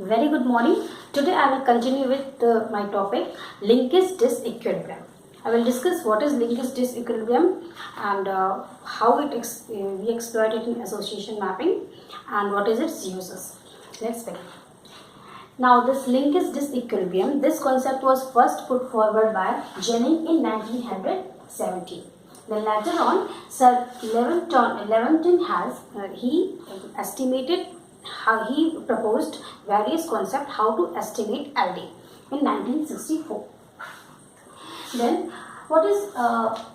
Very good morning. Today I will continue with my topic linkage disequilibrium. I will discuss what is linkage disequilibrium and how we exploit it in association mapping and what is its uses. Let's begin. Now this linkage disequilibrium, this concept was first put forward by Jennings in 1917. Then later on, Sir Leventon has he estimated how he proposed various concepts how to estimate LD in 1964. Then what is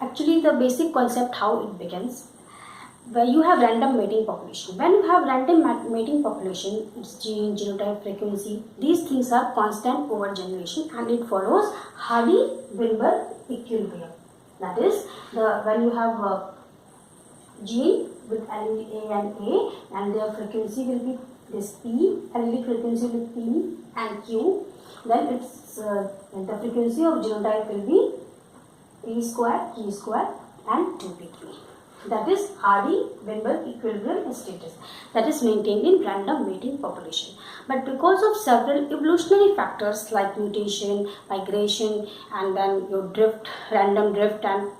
actually the basic concept how it begins? Where you have random mating population. When you have random mating population, its gene, genotype, frequency, these things are constant over generation and it follows Hardy-Weinberg equilibrium. That is, when you have gene with allele A and their frequency will be this P, allelic frequency will be P and Q, then its the frequency of genotype will be P square, Q square and 2P3. That is Hardy-Weinberg equilibrium status that is maintained in random mating population. But because of several evolutionary factors like mutation, migration and then your drift, random drift and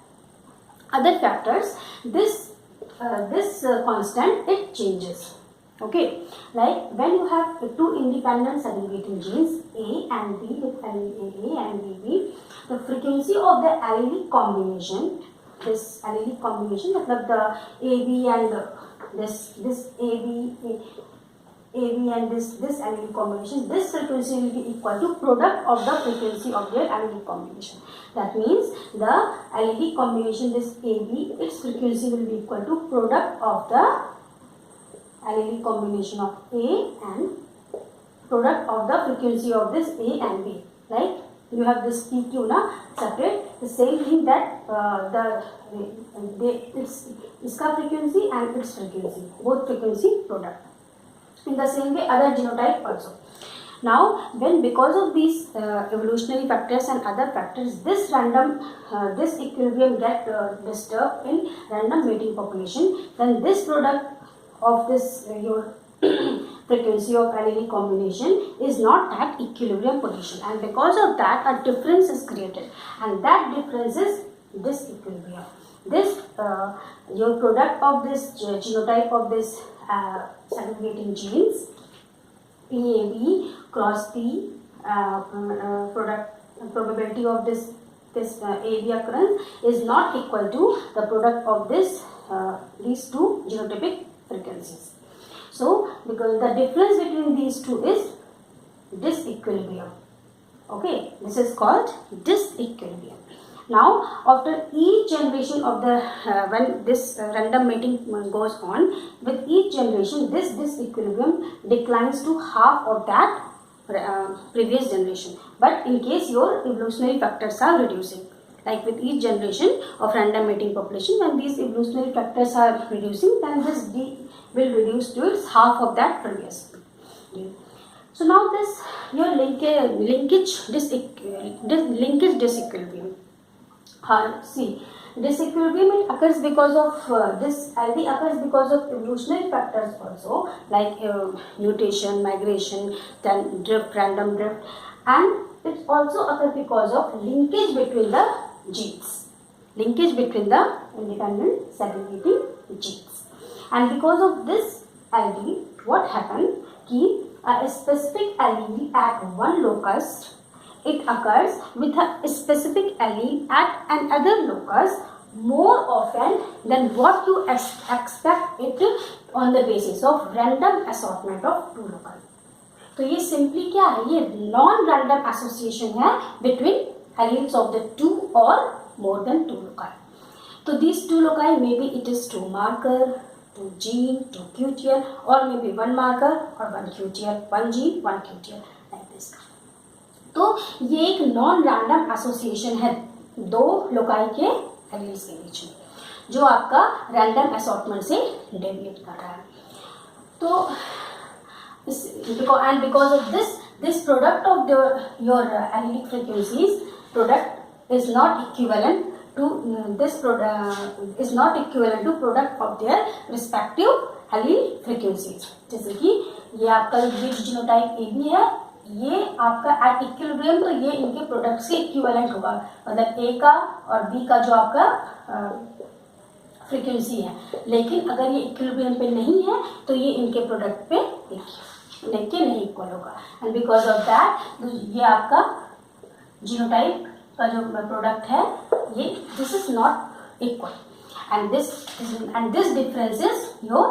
other factors, this constant it changes. Okay, like when you have two independent segregating genes A and B with allele A and BB, the frequency of the allelic combination, this allelic combination, मतलब the AB and this AB and this allelic combination, this frequency will be equal to product of the frequency of their allelic combination. That means the allelic combination, this AB, its frequency will be equal to product of the allelic combination of A and product of the frequency of this A and B. Like you have this PQ na separate, the same thing that its frequency and its frequency, both frequency product. In the same way, other genotype also. Now, when because of these evolutionary factors and other factors, this this equilibrium get disturbed in random mating population, then this product of this your frequency of allelic combination is not at equilibrium position, and because of that a difference is created, and that difference is disequilibrium. This your product of this genotype of this segregating genes PAB cross P product probability of this AB occurrence is not equal to the product of this these two genotypic frequencies. So because the difference between these two is disequilibrium. Okay, this is called disequilibrium. Now after each generation of the when this random mating goes on, with each generation this disequilibrium declines to half of that previous generation, but in case your evolutionary factors are reducing, like with each generation of random mating population, when these evolutionary factors are reducing, then this D will reduce to its half of that previous. So now this your linkage disequilibrium. See, disequilibrium occurs because of this LD occurs because of evolutionary factors also, like mutation, migration, then drift, random drift, and it also occurs because of linkage between the genes, linkage between the independent segregating genes. And because of this LD, what happened? Ki a specific allele at one locus, it occurs with a specific allele at another locus more often than what you expect it on the basis of random assortment of two loci. तो ये simply क्या है? ये non-random association है between alleles of the two or more than two loci. So these two loci, maybe it is two marker, two gene, two QTL, or maybe one marker or one QTL, one gene, one QTL, like this. तो ये एक non random association है दो loci के alleles के बीच में, जो आपका रैंडम असॉर्टमेंट से डेविएट कर रहा है. तो and because of this product of your allelic frequencies product is not equivalent to product of their respective allele frequencies. जैसे कि ये आपका ब्रिज जीनोटाइप ए बी है, ये आपका एट इक्विलिब्रियम, तो ये इनके प्रोडक्ट्स के इक्विवेलेंट होगा, मतलब ए का और बी का जो आपका फ्रीक्वेंसी है। लेकिन अगर ये इक्विलिब्रियम पे नहीं है तो ये इनके प्रोडक्ट पे लेके नहीं इक्वल होगा, एंड बिकॉज ऑफ दैट ये आपका जीनोटाइप का जो प्रोडक्ट है ये this is not equal, and this difference is your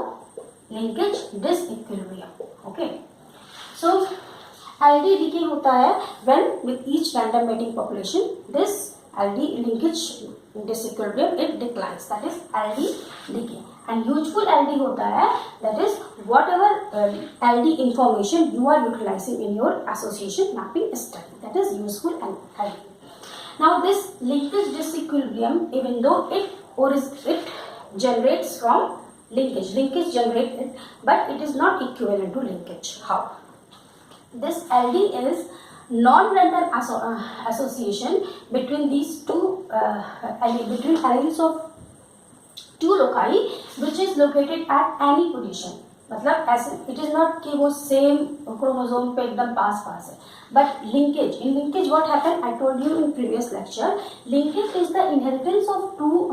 linkage disequilibrium. Okay, so LD decay होता है when with each random mating population this LD linkage disequilibrium it declines, that is LD decay. And useful LD होता है that is whatever LD information you are utilizing in your association mapping study, that is useful LD. Now this linkage disequilibrium, even though it generates from linkage generated, but it is not equivalent to linkage. How? This LD is non-random association between these two between alleles of two loci which is located at any position. मतलब ऐसे it is not कि वो same chromosome पे एकदम पास है, but linkage, in linkage what happen, I told you in previous lecture, linkage is the inheritance of two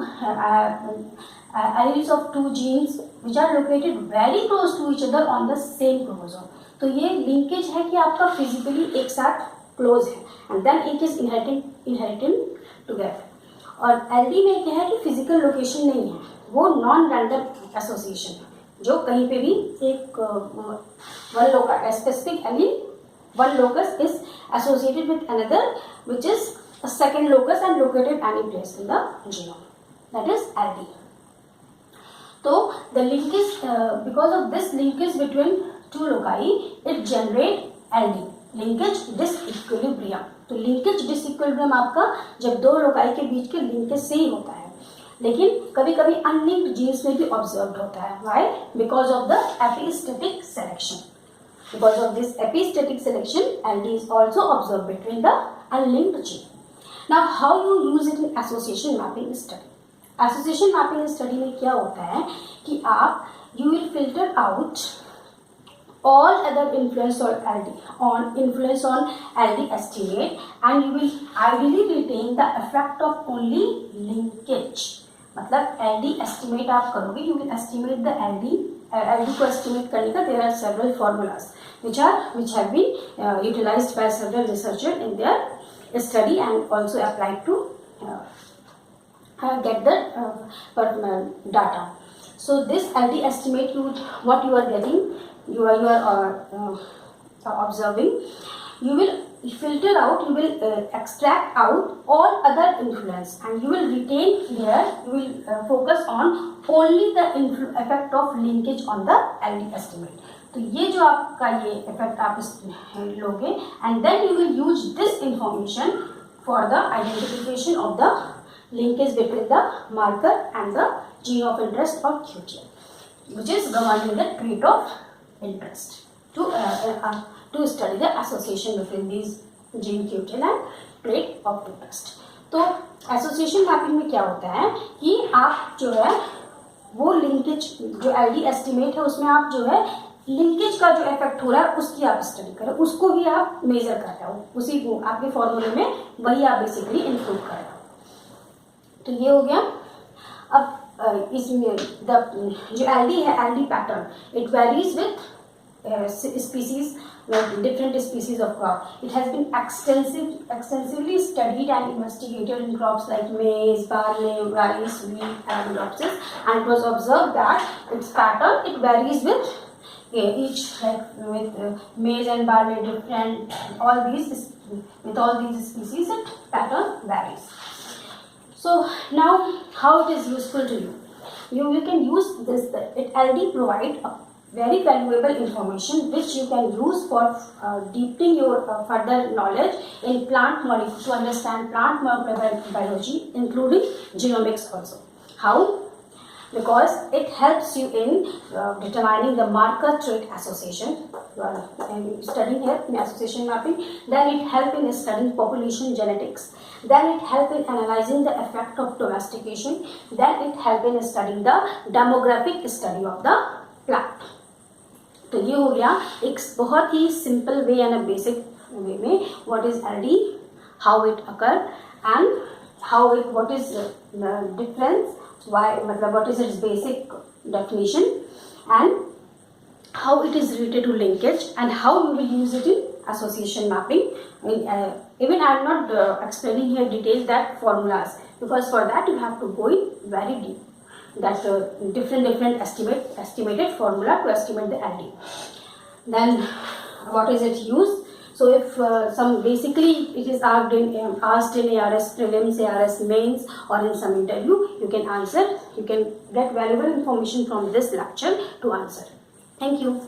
alleles of two genes which are located very close to each other on the same chromosome. तो ये linkage है कि आपका physically एक साथ close है, and then it is inheriting together. और LD में क्या है कि फिजिकल लोकेशन नहीं है, वो नॉन रैंडम एसोसिएशन है, जो कहीं पे भी एक one locus specific allele one locus is associated with another which is a second locus and located any place in the genome, that is LD. So the linkage because of this linkage between two loci it generate LD, linkage disequilibrium. तो linkage disequilibrium आपका जब दो loci के बीच के linkage से ही होता है, लेकिन कभी कभी अनलिंक्ड जीन्स में भी ऑब्जर्व होता है। Why? Because of the epistatic selection. Because of this epistatic selection LD is also observed between the unlinked gene. Now how you use it in association mapping study? Association mapping study में क्या होता है कि आप you will filter out all other influence on LD estimate, and you will ideally retain the effect of only linkage. मतलब LD estimate आप करोगे, you will estimate the LD को estimate करने का there are several formulas which have been utilized by several researchers in their study and also applied to get the data. So this LD estimate, what you are getting, you are observing, you will filter out, you will extract out all other influence, and you will retain here, you will focus on only the effect of linkage on the LD estimate. तो ये जो आपका ये effect आप लोगे, and then you will use this information for the identification of the linkage between the marker and the gene of interest or QTL, which is governing the trait of interest to study the association between these gene QTL and trait of interest. तो association mapping में क्या होता है कि आप जो है वो लिंकेज जो LD एस्टिमेट है उसमें आप जो है लिंकेज का जो इफेक्ट हो रहा है उसकी आप स्टडी करें, उसको भी आप मेजर कर रहे हो, उसी को आपके फॉर्मूले में वही आप बेसिकली इंक्लूड कर रहे हो। तो ये हो गया। अब इसमें जो LD है, LD pattern it varies with species, different species of crop. It has been extensively studied and investigated in crops like maize, barley, rice, wheat, Arabidopsis, and it was observed that its pattern it varies with each, like with maize and barley different, all these species it pattern varies. So now how it is useful to you? You can use this, LD provide a very valuable information which you can use for deepening your further knowledge in plant molecules, to understand plant molecular biology including genomics also. How? Because it helps you in determining the marker trait association. And studying here in association mapping, then it helps in studying population genetics, then it helps in analyzing the effect of domestication, then it helps in studying the demographic study of the plot. तो ये हो गया एक बहुत ही simple way and a basic way में what is LD, how it occur and how it what is difference, why मतलब what is its basic definition and how it is related to linkage and how you will use it in association mapping. Even I am not explaining here details that formulas, because for that you have to go in very deep, that different estimated formula to estimate the LD. Then what is it used? So if some basically it is asked in ARS prelims, ARS mains, or in some interview, you can answer, you can get valuable information from this lecture to answer. Thank you.